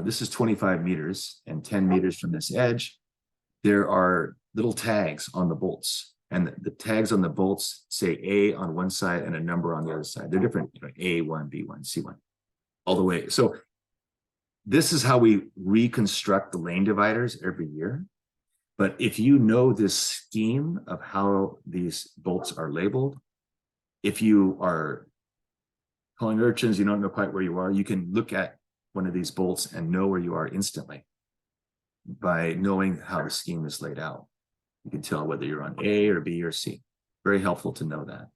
this is 25 meters and 10 meters from this edge, there are little tags on the bolts, and the tags on the bolts say A on one side and a number on the other side. They're different, A1, B1, C1, all the way. So this is how we reconstruct the lane dividers every year. But if you know this scheme of how these bolts are labeled, if you are calling urchins, you don't know quite where you are, you can look at one of these bolts and know where you are instantly by knowing how the scheme is laid out. You can tell whether you're on A or B or C. Very helpful to know that.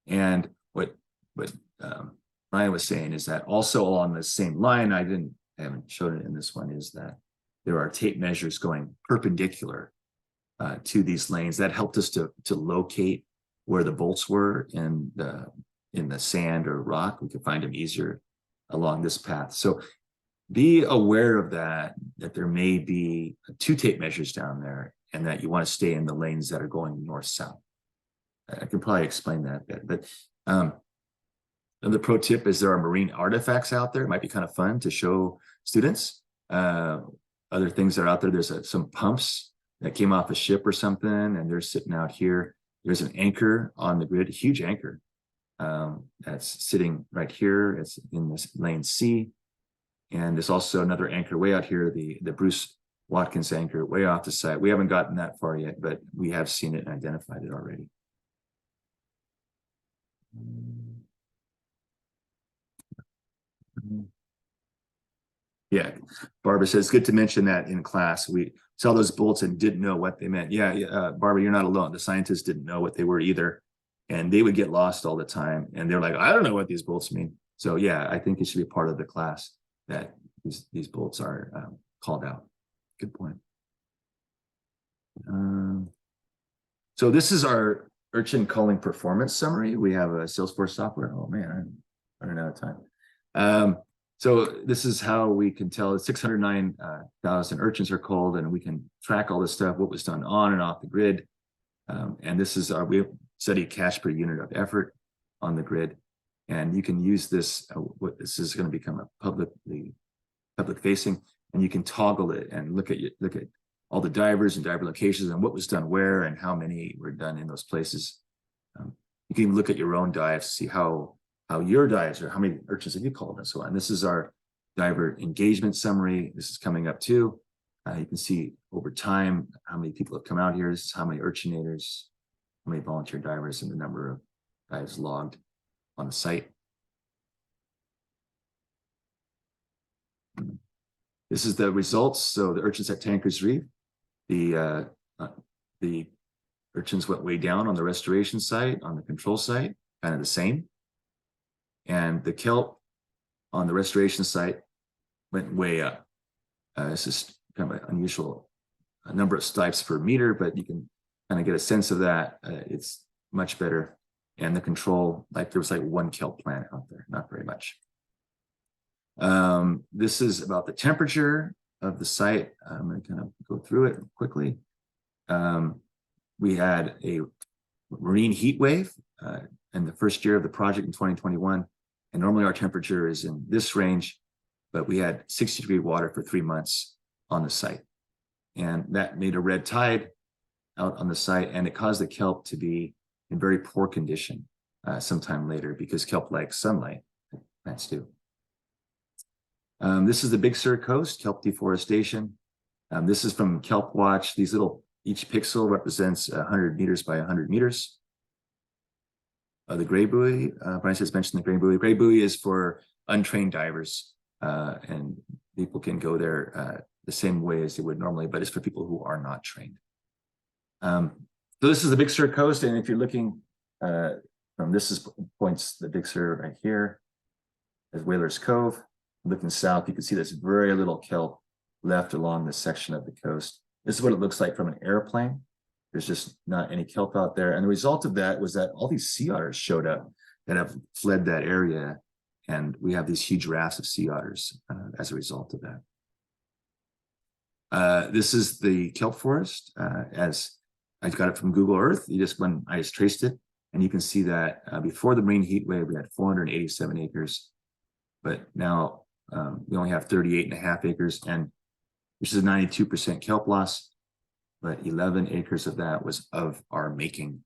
And what Ryan was saying is that also along the same line, I haven't shown it in this one, is that there are tape measures going perpendicular to these lanes that helped us to locate where the bolts were in the sand or rock. We could find them easier along this path. So be aware of that there may be 2 tape measures down there, and that you want to stay in the lanes that are going north-south. I can probably explain that a bit, but another pro tip is there are marine artifacts out there. It might be kind of fun to show students. Other things that are out there. There's some pumps that came off a ship or something, and they're sitting out here. There's an anchor on the grid, a huge anchor that's sitting right here. It's in this lane C. And there's also another anchor way out here, the Bruce Watkins anchor way off the site. We haven't gotten that far yet, but we have seen it and identified it already. Yeah, Barbara says, it's good to mention that in class. We saw those bolts and didn't know what they meant. Yeah, Barbara, you're not alone. The scientists didn't know what they were either. And they would get lost all the time. And they're like, I don't know what these bolts mean. So yeah, I think it should be part of the class that these bolts are called out. Good point. So this is our urchin culling performance summary. We have a Salesforce software. Oh man, I'm running out of time. So this is how we can tell 609,000 urchins are culled, and we can track all this stuff, what was done on and off the grid. And this is we study cash per unit of effort on the grid. And you can use this, this is going to become a public facing, and you can toggle it and look at all the divers and diver locations and what was done where and how many were done in those places. You can even look at your own dives to see how your dives are, how many urchins have you called and so on. This is our diver engagement summary. This is coming up too. You can see over time how many people have come out here. This is how many urchinators, how many volunteer divers, and the number of dives logged on the site. This is the results. So the urchins at Tankers Reef, the urchins went way down on the restoration site, on the control site, kind of the same. And the kelp on the restoration site went way up. This is kind of an unusual number of stipes per meter, but you can kind of get a sense of that. It's much better. And the control, like there was like 1 kelp plant out there, not very much. This is about the temperature of the site. I'm going to kind of go through it quickly. We had a marine heat wave in the first year of the project in 2021. And normally our temperature is in this range, but we had 60-degree water for 3 months on the site. And that made a red tide out on the site, and it caused the kelp to be in very poor condition sometime later, because kelp likes sunlight, plants do. This is the Big Sur coast, kelp deforestation. This is from Kelp Watch. These each pixel represents 100 meters by 100 meters. The gray buoy, Brian says mentioned the gray buoy. Gray buoy is for untrained divers, and people can go there the same way as they would normally, but it's for people who are not trained. So this is the Big Sur coast, and if you're looking from points the Big Sur right here, as Whalers Cove. Looking south, you can see there's very little kelp left along this section of the coast. This is what it looks like from an airplane. There's just not any kelp out there. And the result of that was that all these sea otters showed up that have fled that area. And we have these huge rafts of sea otters as a result of that. This is the kelp forest. As I got it from Google Earth, I just traced it. And you can see that before the marine heat wave, we had 487 acres. But now we only have 38.5 acres, and which is a 92% kelp loss, but 11 acres of that was of our making.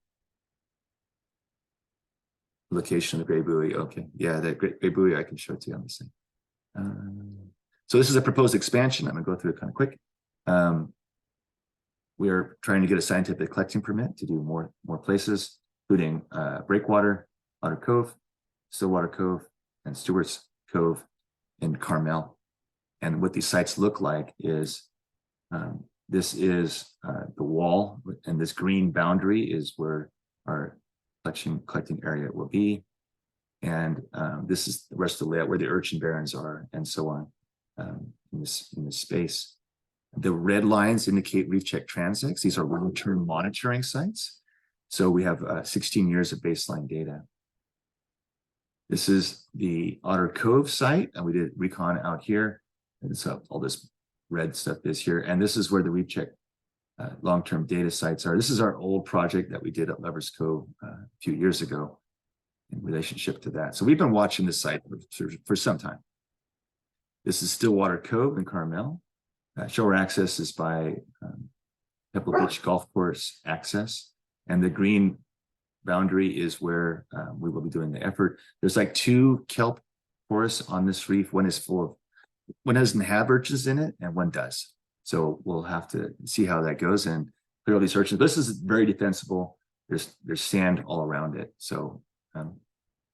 Location of the gray buoy. Okay, yeah, that gray buoy I can show it to you on the same. So this is a proposed expansion. I'm going to go through it kind of quick. We are trying to get a scientific collecting permit to do more places, including Breakwater, Otter Cove, Stillwater Cove, and Stewart's Cove and Carmel. And what these sites look like is this is the wall, and this green boundary is where our collecting area will be. And this is the rest of the layout where the urchin barrens are, and so on in this space. The red lines indicate reef check transects. These are long-term monitoring sites. So we have 16 years of baseline data. This is the Otter Cove site, and we did recon out here. And so all this red stuff is here. And this is where the reef check long-term data sites are. This is our old project that we did at Lovers Cove a few years ago in relationship to that. So we've been watching this site for some time. This is Stillwater Cove in Carmel. Shore access is by Pebble Beach Golf Course access. And the green boundary is where we will be doing the effort. There's like 2 kelp forests on this reef. One doesn't have urchins in it, and one does. So we'll have to see how that goes and clear all these urchins. This is very defensible. There's sand all around it, so it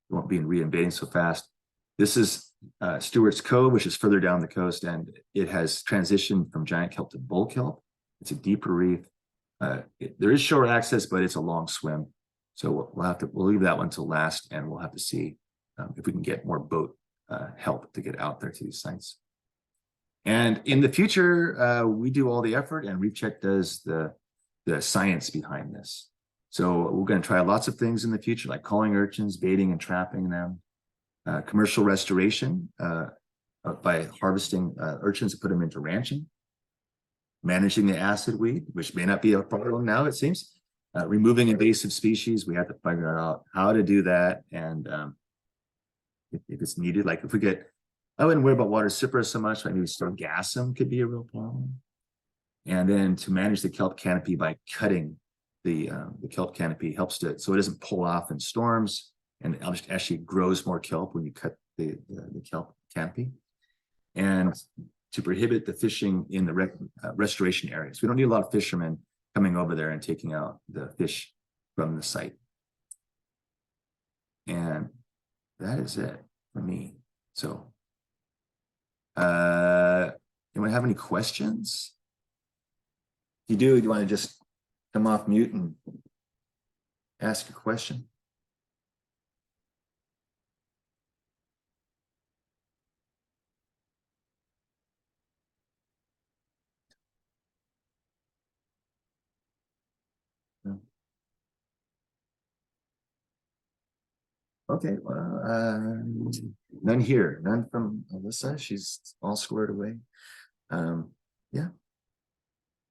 won't be reinvading so fast. This is Stewart's Cove, which is further down the coast, and it has transitioned from giant kelp to bull kelp. It's a deeper reef. There is shore access, but it's a long swim. So we'll leave that one till last, and we'll have to see if we can get more boat help to get out there to these sites. And in the future, we do all the effort, and Reef Check does the science behind this. So we're going to try lots of things in the future, like calling urchins, baiting and trapping them, commercial restoration by harvesting urchins and put them into ranching, managing the acid weed, which may not be a problem now, it seems, removing invasive species. We have to figure out how to do that, and if it's needed, like if we get, I wouldn't worry about water cypris so much, like maybe Sargassum could be a real problem. And then to manage the kelp canopy by cutting the kelp canopy helps to, so it doesn't pull off in storms, and it actually grows more kelp when you cut the kelp canopy. And to prohibit the fishing in the restoration areas. We don't need a lot of fishermen coming over there and taking out the fish from the site. And that is it for me. So, anyone have any questions? If you do you want to just come off mute and ask a question? Okay, well, none here, none from Alyssa. She's all squared away. Yeah,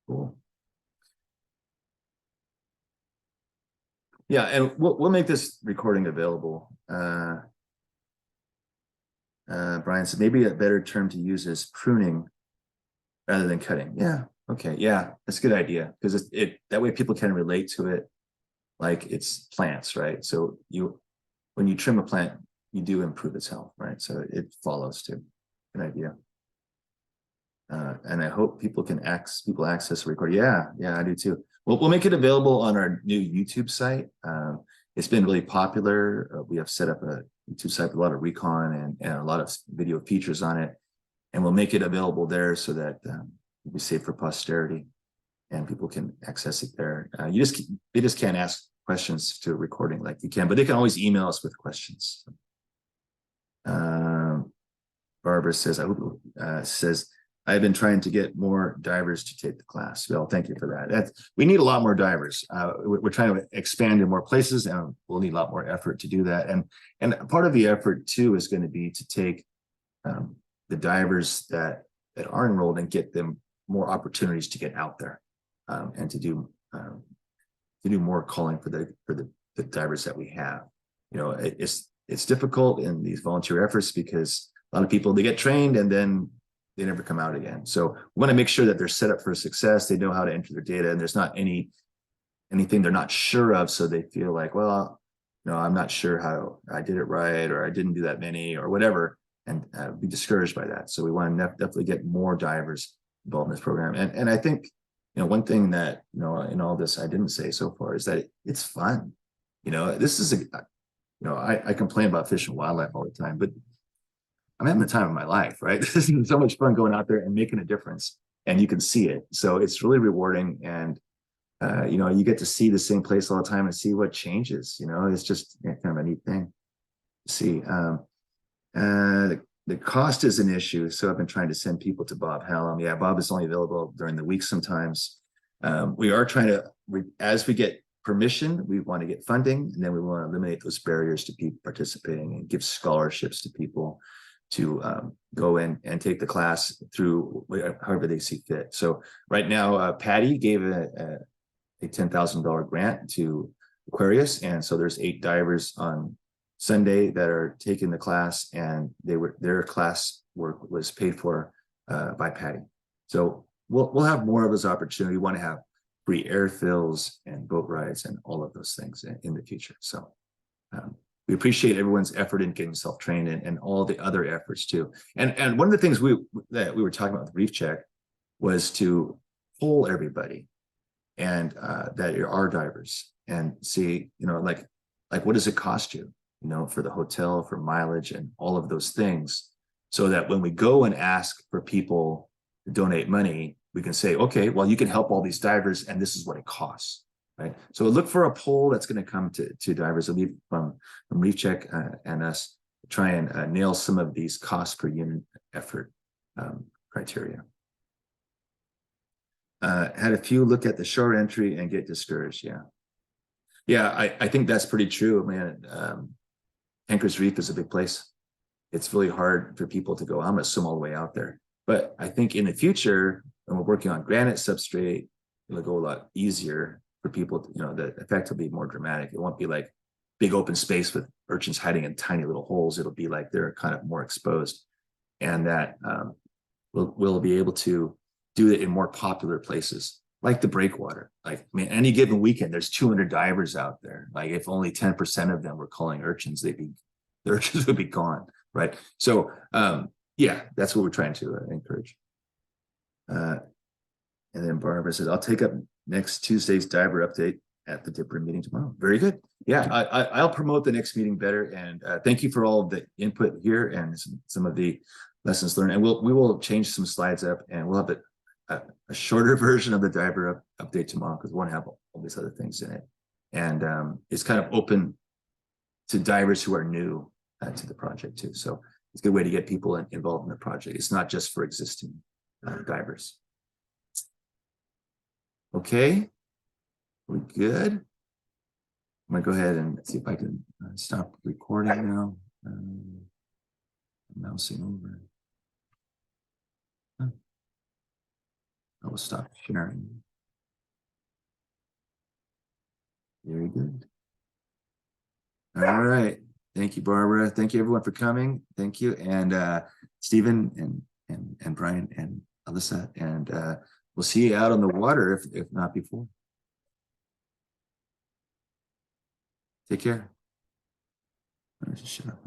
cool. Yeah, and we'll make this recording available. Brian said maybe a better term to use is pruning rather than cutting. Yeah, okay, yeah, that's a good idea, because that way people can relate to it like it's plants, right? So when you trim a plant, you do improve its health, right? So it follows too. Good idea. And I hope people can access a record. Yeah, I do too. We'll make it available on our new YouTube site. It's been really popular. We have set up a YouTube site with a lot of recon and a lot of video features on it. And we'll make it available there so that it'll be safe for posterity and people can access it there. They just can't ask questions to a recording like you can, but they can always email us with questions. Barbara says, I've been trying to get more divers to take the class. Well, thank you for that. We need a lot more divers. We're trying to expand in more places, and we'll need a lot more effort to do that. And part of the effort too is going to be to take the divers that are enrolled and get them more opportunities to get out there and to do more calling for the divers that we have. You know, it's difficult in these volunteer efforts because a lot of people, they get trained and then they never come out again. So we want to make sure that they're set up for success. They know how to enter their data, and there's not anything they're not sure of. So they feel like, well, no, I'm not sure how I did it right, or I didn't do that many, or whatever, and be discouraged by that. So we want to definitely get more divers involved in this program. And I think, you know, one thing that, you know, in all this I didn't say so far is that it's fun. You know, this is I complain about fish and wildlife all the time, but I'm having the time of my life, right? This is so much fun going out there and making a difference, and you can see it. So it's really rewarding, and you know, you get to see the same place all the time and see what changes. You know, it's just kind of a neat thing to see. The cost is an issue, so I've been trying to send people to Bob Hallam. Yeah, Bob is only available during the week sometimes. We are trying to, as we get permission, we want to get funding, and then we want to eliminate those barriers to people participating and give scholarships to people to go in and take the class through however they see fit. So right now, Patty gave a $10,000 grant to Aquarius, and so there's 8 divers on Sunday that are taking the class, and their class work was paid for by Patty. So we'll have more of those opportunities. We want to have free air fills and boat rides and all of those things in the future. So we appreciate everyone's effort in getting self-trained and all the other efforts too. And one of the things that we were talking about with Reef Check was to poll everybody and that are divers and see, you know, like what does it cost you, you know, for the hotel, for mileage and all of those things, so that when we go and ask for people to donate money, we can say, okay, well, you can help all these divers and this is what it costs, right? So look for a poll that's going to come to divers from Reef Check and us, try and nail some of these cost per unit effort criteria. Had a few look at the shore entry and get discouraged. Yeah, I think that's pretty true, man. Tankers Reef is a big place. It's really hard for people to go, I'm gonna swim all the way out there. But I think in the future, when we're working on granite substrate, it'll go a lot easier for people to, you know, the effect will be more dramatic. It won't be like big open space with urchins hiding in tiny little holes. It'll be like they're kind of more exposed, and that we'll be able to do it in more popular places like the breakwater. Like, I mean, any given weekend, there's 200 divers out there. Like, if only 10% of them were calling urchins, the urchins would be gone, right? So, yeah, that's what we're trying to encourage. And then Barbara says, I'll take up next Tuesday's diver update at the Dipper meeting tomorrow. Very good. Yeah, I'll promote the next meeting better. And thank you for all of the input here and some of the lessons learned. And we will change some slides up, and we'll have a shorter version of the diver update tomorrow, because we want to have all these other things in it. And it's kind of open to divers who are new to the project too. So it's a good way to get people involved in the project. It's not just for existing divers. Okay, we good? I'm gonna go ahead and see if I can stop recording now. Mousing over. I will stop sharing. Very good. All right. Thank you, Barbara. Thank you, everyone, for coming. Thank you. And Stephen and Brian and Alyssa. And we'll see you out on the water if not before. Take care. Shut up.